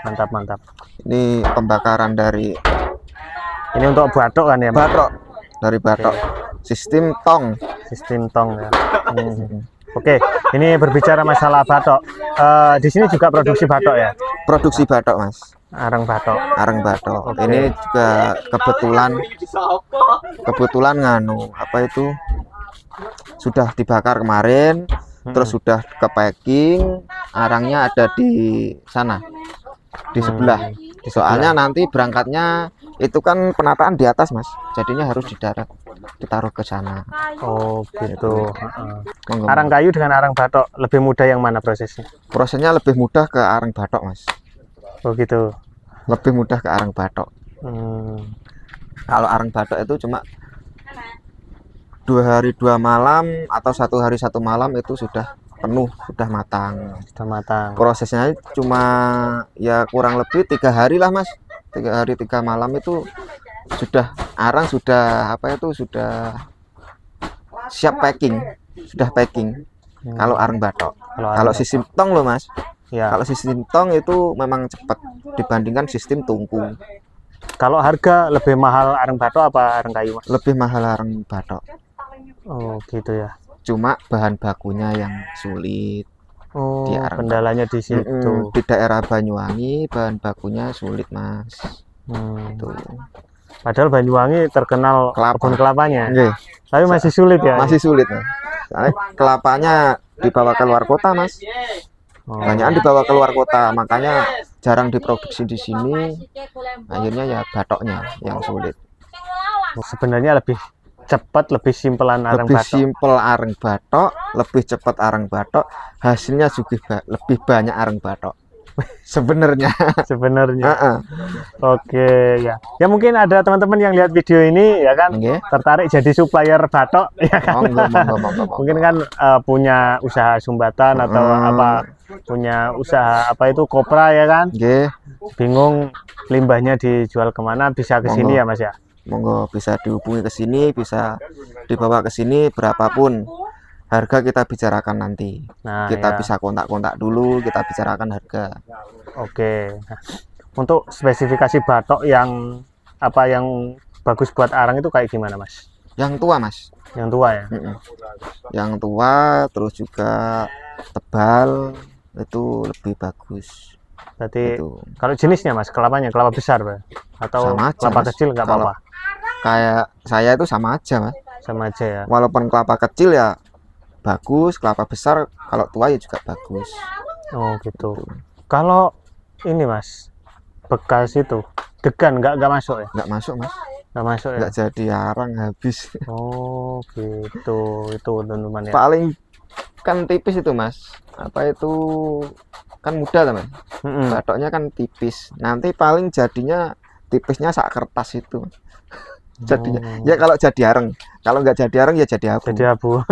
mantap mantap. Ini pembakaran dari Ini untuk batok kan ya, Mas? batok, dari batok. Sistem tong. Sistem tong ya. Oke, ini berbicara masalah batok. Di sini juga produksi batok ya? Produksi batok, Mas. Arang batok. Arang batok. Oke. Ini juga kebetulan nganu apa itu sudah dibakar kemarin, terus sudah ke packing. Arangnya ada di sana, di sebelah. Soalnya nanti berangkatnya itu kan penataan di atas, Mas. Jadinya harus di darat, ditaruh ke sana. Oh gitu. Monggo. Arang kayu dengan arang batok lebih mudah yang mana prosesnya? Prosesnya lebih mudah ke arang batok, Mas. Oh gitu. Lebih mudah ke arang batok. Kalau arang batok itu cuma 2 hari 2 malam atau 1 hari 1 malam itu sudah penuh, sudah matang. Sudah matang. Prosesnya cuma ya kurang lebih 3 hari lah, Mas. 3 hari 3 malam itu sudah arang sudah apa itu sudah siap packing, sudah packing. Kalau arang batok. Kalau sistem tong loh, Mas. Ya. Kalau sistem tong itu memang cepat dibandingkan sistem tungku. Kalau harga lebih mahal arang batok apa arang kayu, Mas? Lebih mahal arang batok. Oh gitu ya. Cuma bahan bakunya yang sulit. Oh, Di arang kendalanya di situ. Di daerah Banyuwangi bahan bakunya sulit, Mas. Tuh. Padahal Banyuwangi terkenal kebun kelapanya. Nggih. Tapi masih sulit ya. Masih sulit, Mas. Soalnya kelapanya dibawa keluar kota, Mas. Banyakan dibawa keluar kota, makanya jarang diproduksi di sini. Akhirnya ya batoknya yang sulit. Sebenarnya lebih cepat, lebih simpelan arang Lebih batok. simpel arang batok, lebih cepat arang batok, hasilnya juga lebih banyak arang batok. Sebenarnya. Oke ya. Ya mungkin ada teman-teman yang lihat video ini ya kan, tertarik jadi supplier batok ya kan. Mungkin kan punya usaha sumbatan atau apa, punya usaha apa itu kopra ya kan. Bingung limbahnya dijual kemana, bisa ke sini ya, Mas ya. Monggo bisa dihubungi ke sini, bisa dibawa ke sini berapapun. Harga kita bicarakan nanti. Kita bisa kontak-kontak dulu, kita bicarakan harga. Oke. Nah, untuk spesifikasi batok yang apa yang bagus buat arang itu kayak gimana, Mas? Yang tua, Mas. Yang tua ya. Yang tua terus juga tebal itu lebih bagus. Berarti kalau jenisnya, Mas, kelapanya kelapa besar, Pak? Atau sama aja, kelapa Mas. Kecil nggak apa-apa? Kayak saya itu sama aja, Mas. Sama aja ya. Walaupun kelapa kecil ya bagus, kelapa besar kalau tua ya juga bagus. Oh gitu. Kalau ini, Mas, bekas itu degan nggak masuk ya? Nggak masuk, Mas. Nggak masuk ya? Nggak jadi arang, habis. Oh gitu. Itu teman-teman ya. Paling kan tipis itu, Mas. Apa itu kan mudah, teman. Batoknya kan tipis. Nanti paling jadinya tipisnya sak kertas itu. Jadinya ya kalau jadi arang, kalau nggak jadi arang ya jadi abu. Jadi abu.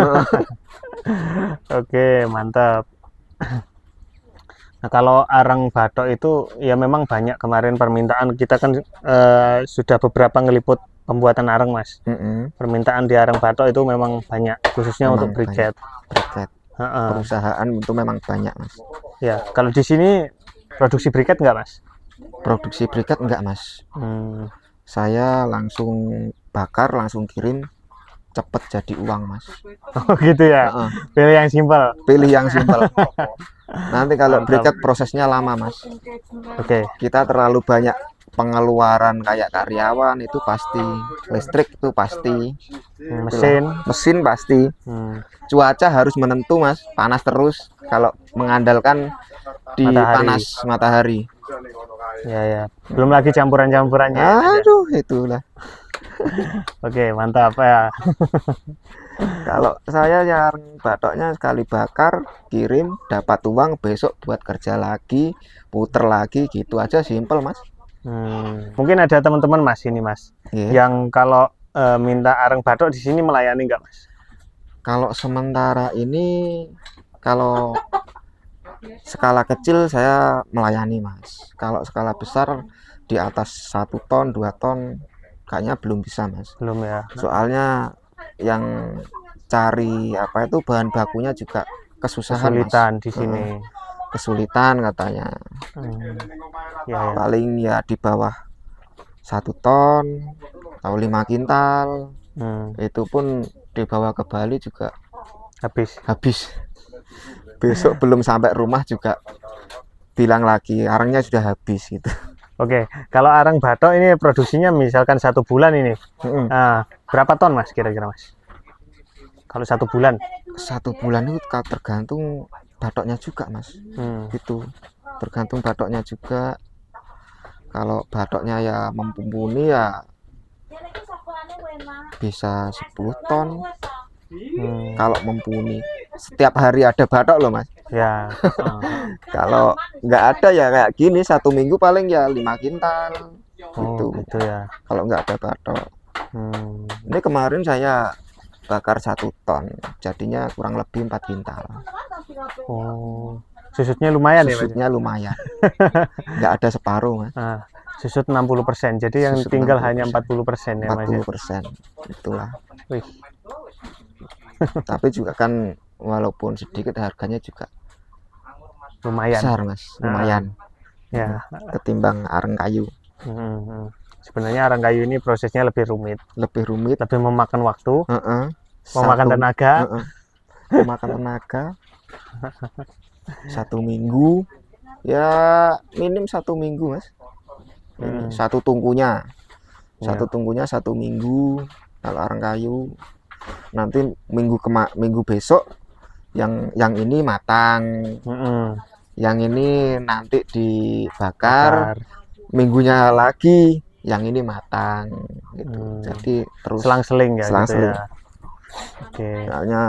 Oke, mantap. Nah, kalau arang batok itu ya memang banyak, kemarin permintaan kita kan sudah beberapa ngeliput pembuatan arang, Mas. Permintaan di arang batok itu memang banyak, khususnya untuk briket. Perusahaan itu memang banyak, Mas. Ya, kalau di sini produksi briket nggak, Mas? Produksi briket enggak, Mas. Saya langsung bakar, langsung kirim, cepet jadi uang, Mas. Oh gitu ya. Pilih yang simpel. Pilih yang simpel. Nanti kalau briket prosesnya lama, Mas. Oke. Kita terlalu banyak pengeluaran kayak karyawan itu pasti, listrik itu pasti, mesin pasti. Cuaca harus menentu, Mas. Panas terus kalau mengandalkan di panas matahari. Ya. Belum lagi campurannya. Aduh, itulah. Oke, mantap ya. Kalau saya yang batoknya sekali bakar, kirim, dapat uang, besok buat kerja lagi, puter lagi, gitu aja, simple, Mas. Mungkin ada teman-teman Mas ini, Mas, yang kalau minta arang batok di sini melayani nggak, Mas? Kalau sementara ini, kalau skala kecil saya melayani, Mas. Kalau skala besar di atas 1 ton, 2 ton kayaknya belum bisa, Mas. Belum ya. Soalnya yang cari apa itu bahan bakunya juga kesusahan, kesulitan Mas. Di sini. kesulitan katanya. Ya, ya. Paling ya di bawah 1 ton atau 5 kintal. Itu pun dibawa ke Bali juga habis. Besok belum sampai rumah juga bilang lagi arangnya sudah habis gitu. Oke, kalau arang batok ini produksinya misalkan 1 bulan ini, berapa ton Mas kira-kira Mas? Kalau 1 bulan? 1 bulan itu tergantung batoknya juga Mas. Gitu, tergantung batoknya juga. Kalau batoknya ya mumpuni ya bisa 10 ton. Kalau mumpuni, setiap hari ada batok loh Mas. Ya. Kalau nggak ada ya kayak gini, 1 minggu paling ya 5 kintal gitu. Gitu ya. Kalau nggak ada batok. Ini kemarin saya bakar 1 ton, jadinya kurang lebih 4 kintal. Susutnya lumayan ya Mas? Susutnya lumayan. Nggak ada separuh Mas. Susut 60%, jadi yang Susut tinggal 60%. hanya 40% ya Mas? 40%, itulah. Wih. Tapi juga kan walaupun sedikit harganya juga lumayan besar Mas, lumayan. Ya. Ketimbang arang kayu. Sebenarnya arang kayu ini prosesnya lebih rumit, lebih memakan waktu, memakan tenaga. Memakan tenaga. 1 minggu ya minim 1 minggu Mas. 1 tungkunya 1 minggu kalau arang kayu. Nanti minggu besok yang ini matang, yang ini nanti dibakar, minggunya lagi yang ini matang gitu. Jadi terus selang-seling ya, selang-seling. gitu ya. Oke. Soalnya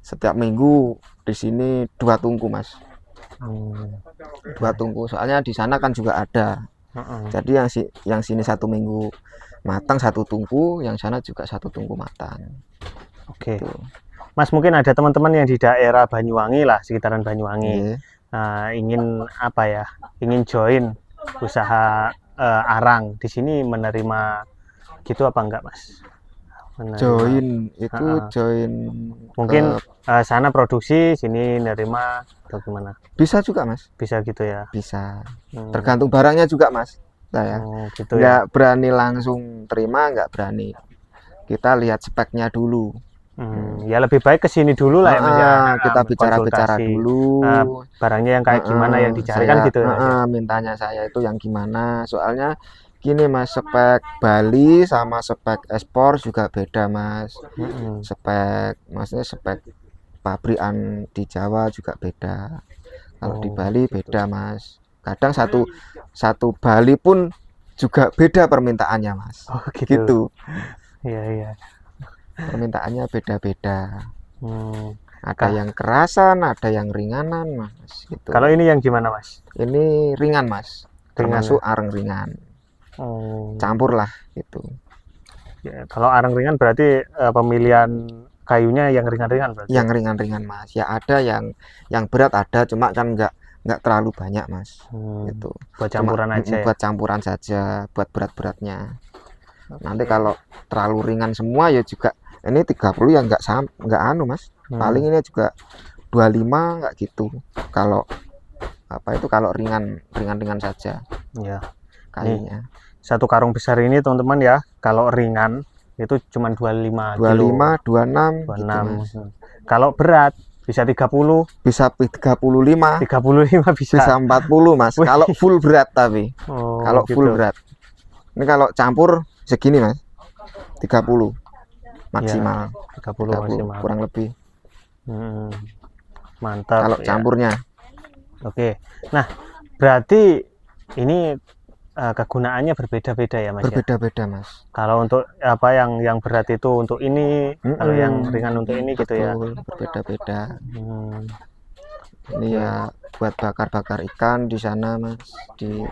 setiap minggu di sini 2 tungku Mas. 2 tungku, soalnya di sana kan juga ada. Jadi yang sini 1 minggu matang 1 tungku, yang sana juga 1 tungku matang. Oke. Mas, mungkin ada teman-teman yang di daerah Banyuwangi lah, sekitaran Banyuwangi. Ingin apa ya? Ingin join usaha arang di sini, menerima gitu apa enggak Mas? Join itu join mungkin sana produksi, sini nerima atau gimana? Bisa juga Mas. Bisa gitu ya. Bisa. Tergantung barangnya juga Mas. Saya gitu nggak berani langsung terima, nggak berani. Kita lihat speknya dulu. Ya lebih baik ke sini dulu lah ya Mas ya. Kita bicara-bicara dulu. Barangnya yang kayak gimana yang dicari kan gitu ya. Mintanya saya itu yang gimana. Soalnya gini Mas, spek Bali sama spek ekspor juga beda Mas. Maksudnya spek pabrikan di Jawa juga beda. Kalau di Bali beda Mas. Kadang satu Bali pun juga beda permintaannya Mas. Gitu. Iya. Permintaannya beda-beda. Ada yang kerasan, ada yang ringanan Mas. Gitu. Kalau ini yang gimana Mas? Ini ringan Mas. Termasuk arang ringan. Campur lah gitu. Ya, kalau arang ringan berarti pemilihan kayunya yang ringan-ringan berarti? Yang ringan-ringan Mas. Ya ada yang berat ada, cuma kan nggak terlalu banyak Mas. Gitu. Buat campuran aja ya? Buat campuran saja, buat berat-beratnya. Nanti kalau terlalu ringan semua ya juga ini 30 ya nggak anu Mas. Paling ini juga 25 nggak gitu. Kalau kalau ringan saja. Ya. Kayunya. 1 karung besar ini teman-teman ya, kalau ringan itu cuma 25 26 gitu, Mas. Kalau berat bisa 30, bisa 35 bisa 40 Mas. Kalau full berat tapi kalau gitu. full berat ini kalau campur segini Mas, 30 maksimal ya, 30 maksimal kurang lebih. Mantap kalau campurnya. Oke, nah berarti ini kegunaannya berbeda-beda ya Mas? Berbeda-beda Mas. Kalau untuk apa yang berat itu untuk ini, kalau yang ringan untuk ini gitu ya? Berbeda-beda. Ini ya buat bakar-bakar ikan di sana Mas, di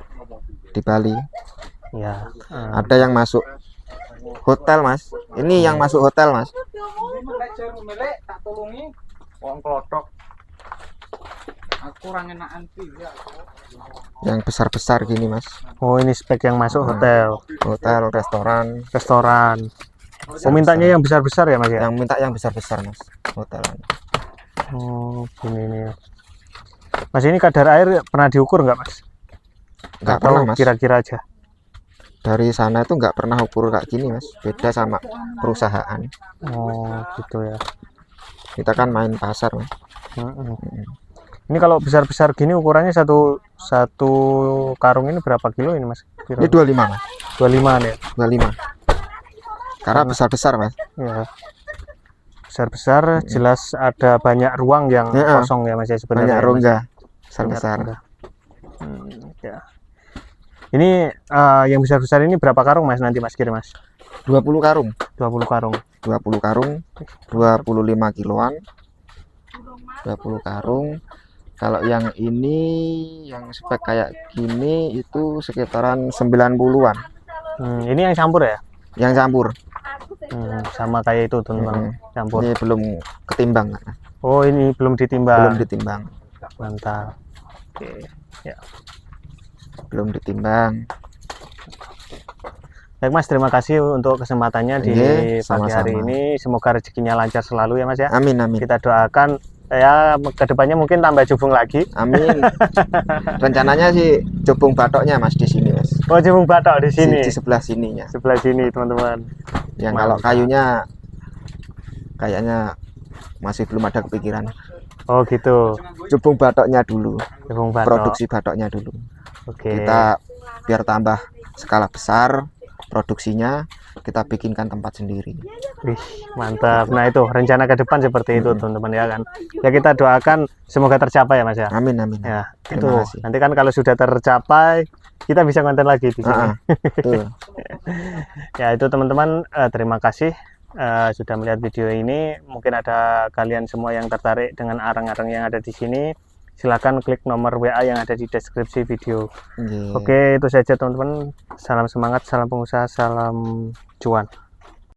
Bali. Ya. Ada yang masuk hotel Mas. Ini yang masuk hotel Mas. Yang besar-besar gini Mas. Oh, ini spek yang masuk hotel, restoran. Mintanya yang besar-besar ya Mas ya? Yang minta yang besar-besar Mas, hotelan. Oh, gini nih. Mas, ini kadar air pernah diukur nggak, Mas? Nggak Atau pernah, Mas. kira-kira aja? Dari sana itu nggak pernah ukur kayak gini, Mas. Beda sama perusahaan. Oh, gitu ya. Kita kan main pasar, Mas. Ini kalau besar-besar gini ukurannya satu karung ini berapa kilo ini, Mas? Ini 25, Mas. 25 nih. 25. Karena besar-besar, Mas. Ya. Besar-besar, jelas ada banyak ruang yang kosong ya, Mas, ya, sebenarnya. Banyak rongga Banyak besar-besar. rongga. Ya. Ini yang besar-besar ini berapa karung, Mas, nanti Mas kirim, Mas? 20 karung. 20 karung. 20 karung, 25 kiloan. 20 karung. Kalau yang ini yang spek kayak gini itu sekitaran 90-an. Ini yang campur ya? Yang campur. Sama kayak itu, teman-teman. Campur. Ini belum ketimbang. Oh, ini belum ditimbang. Belum ditimbang. Mantap. Oke, ya. Belum ditimbang. Baik, Mas, terima kasih untuk kesempatannya di pagi hari ini. Semoga rezekinya lancar selalu ya, Mas ya. Amin, amin. Kita doakan ya kedepannya mungkin tambah jubung lagi. Amin. Rencananya sih jubung batoknya, Mas, di sini, Mas. Oh, jubung batok di sini. Di sebelah sininya. Sebelah sini, teman-teman. Yang kalau kayunya kayaknya masih belum ada kepikiran. Oh, gitu. Jubung batoknya dulu. Jubung batok. Produksi batoknya dulu. Oke. Kita biar tambah skala besar produksinya, kita bikinkan tempat sendiri. Wih, mantap. Nah, itu rencana ke depan seperti itu, teman-teman ya kan. Ya, kita doakan semoga tercapai ya, Mas ya. Amin, amin. Ya, itu. Terima kasih. Nanti kan kalau sudah tercapai, kita bisa konten lagi di sini. Betul. Ya, itu teman-teman, terima kasih sudah melihat video ini. Mungkin ada kalian semua yang tertarik dengan arang-arang yang ada di sini. Silakan klik nomor WA yang ada di deskripsi video. Oke, itu saja teman-teman. Salam semangat, salam pengusaha, salam cuan.